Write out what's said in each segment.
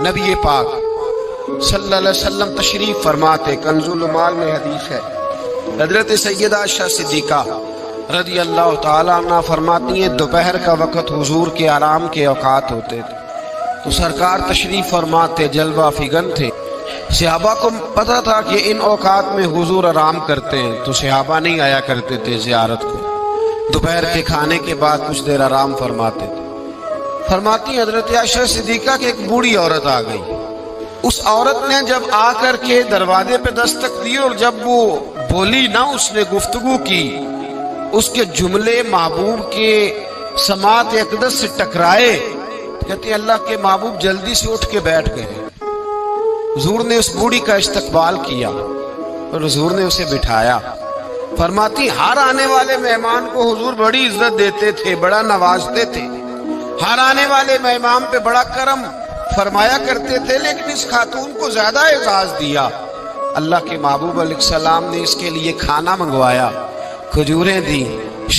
نبی پاک صلی اللہ علیہ وسلم تشریف فرماتے، کنزُ المال میں حدیث ہے، حضرت سیدہ عائشہ صدیقہ رضی اللہ تعالیٰ عنہ فرماتی ہیں دوپہر کا وقت حضور کے آرام کے اوقات ہوتے تھے تو سرکار تشریف فرماتے، جلوہ فگن تھے۔ صحابہ کو پتہ تھا کہ ان اوقات میں حضور آرام کرتے ہیں تو صحابہ نہیں آیا کرتے تھے زیارت کو، دوپہر کے کھانے کے بعد کچھ دیر آرام فرماتے تھے۔ فرماتی حضرت عائشہ صدیقہ کہ ایک بوڑھی عورت آ گئی، اس عورت نے جب آ کر کے دروازے پہ دستک دی اور جب وہ بولی نا، اس نے گفتگو کی، اس کے جملے محبوب کے سماعت اقدس سے ٹکرائے، کہتے ہیں اللہ کے محبوب جلدی سے اٹھ کے بیٹھ گئے۔ حضور نے اس بوڑھی کا استقبال کیا اور حضور نے اسے بٹھایا۔ فرماتی ہر آنے والے مہمان کو حضور بڑی عزت دیتے تھے، بڑا نوازتے تھے، ہر آنے والے مہمان پہ بڑا کرم فرمایا کرتے تھے، لیکن اس خاتون کو زیادہ اعزاز دیا۔ اللہ کے محبوب علیہ السلام نے اس کے لیے کھانا منگوایا، کھجوریں دی،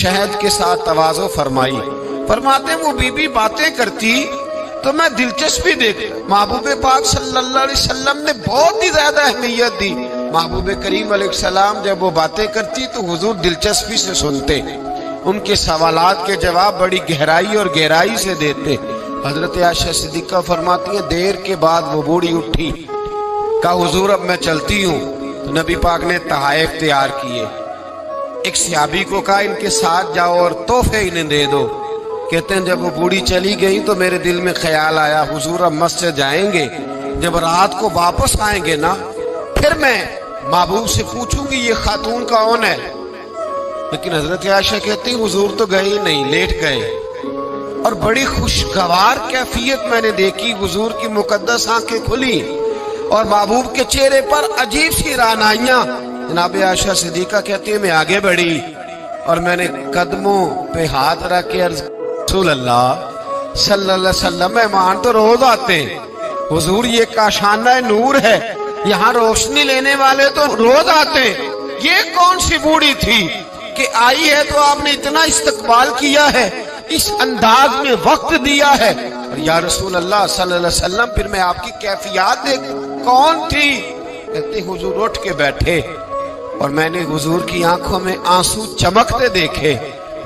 شہد کے ساتھ تواضع فرمائی۔ فرماتے وہ بی بی باتیں کرتی تو میں دلچسپی دیکھتا، محبوب پاک صلی اللہ علیہ وسلم نے بہت ہی زیادہ اہمیت دی۔ محبوب کریم علیہ السلام جب وہ باتیں کرتی تو حضور دلچسپی سے سنتے، ان کے سوالات کے جواب بڑی گہرائی اور گہرائی سے دیتے۔ حضرت عائشہ صدیقہ فرماتی ہیں دیر کے بعد وہ بوڑھی اٹھی، کہا حضور اب میں چلتی ہوں۔ تو نبی پاک نے تحائف تیار کیے، ایک صحابی کو کہا ان کے ساتھ جاؤ اور تحفے انہیں دے دو۔ کہتے ہیں جب وہ بوڑھی چلی گئی تو میرے دل میں خیال آیا حضور اب مسجد جائیں گے، جب رات کو واپس آئیں گے نا پھر میں محبوب سے پوچھوں گی یہ خاتون کون ہے۔ لیکن حضرت عائشہ کہتی حضور تو گئے ہی نہیں، لیٹ گئے، اور بڑی خوشگوار کیفیت میں نے دیکھی، حضور کی مقدس آنکھیں کھلی اور محبوب کے چہرے پر عجیب سی رعنائیاں۔ جناب عائشہ صدیقہ کہتی ہے میں آگے بڑھی اور میں نے قدموں پہ ہاتھ رکھ کے عرض رسول اللہ صلی اللہ علیہ وسلم مہمان تو روز آتے ہیں، حضور یہ کاشانہ نور ہے، یہاں روشنی لینے والے تو روز آتے ہیں، یہ کون سی بوڑھی تھی کہ آئی ہے تو آپ نے اتنا استقبال کیا ہے، اس انداز میں وقت دیا ہے۔ اور یا رسول اللہ صلی اللہ علیہ وسلم پھر میں آپ کی کیفیات دیکھ کون تھی؟ کہتے حضور اٹھ کے بیٹھے اور میں نے حضور کی آنکھوں میں آنسو چمکتے دیکھے۔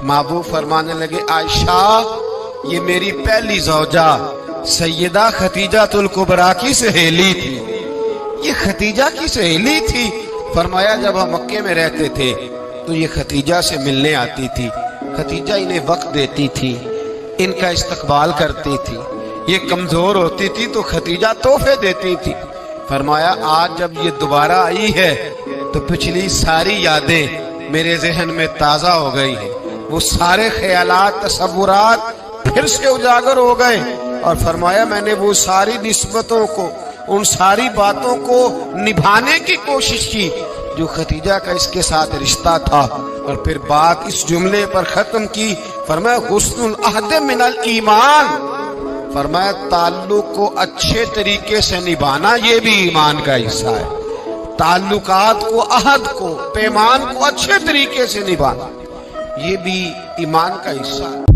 محبوب فرمانے لگے عائشہ یہ میری پہلی زوجہ سیدہ خدیجہ الکبریٰ کی سہیلی تھی، یہ خدیجہ کی سہیلی تھی۔ فرمایا جب ہم مکے میں رہتے تھے تو یہ خدیجہ سے ملنے آتی تھی، خدیجہ انہیں وقت دیتی تھی، ان کا استقبال کرتی تھی، یہ کمزور ہوتی تھی تو خدیجہ تحفے دیتی تھی۔ فرمایا آج جب یہ دوبارہ آئی ہے تو پچھلی ساری یادیں میرے ذہن میں تازہ ہو گئی ہیں، وہ سارے خیالات تصورات پھر سے اجاگر ہو گئے۔ اور فرمایا میں نے وہ ساری نسبتوں کو، ان ساری باتوں کو نبھانے کی کوشش کی جو خدیجہ کا اس کے ساتھ رشتہ تھا، اور پھر بات اس جملے پر ختم کی۔ فرمایا حسن العہد من الایمان، فرمایا تعلق کو اچھے طریقے سے نبھانا یہ بھی ایمان کا حصہ ہے، تعلقات کو، عہد کو، پیمان کو اچھے طریقے سے نبھانا یہ بھی ایمان کا حصہ ہے۔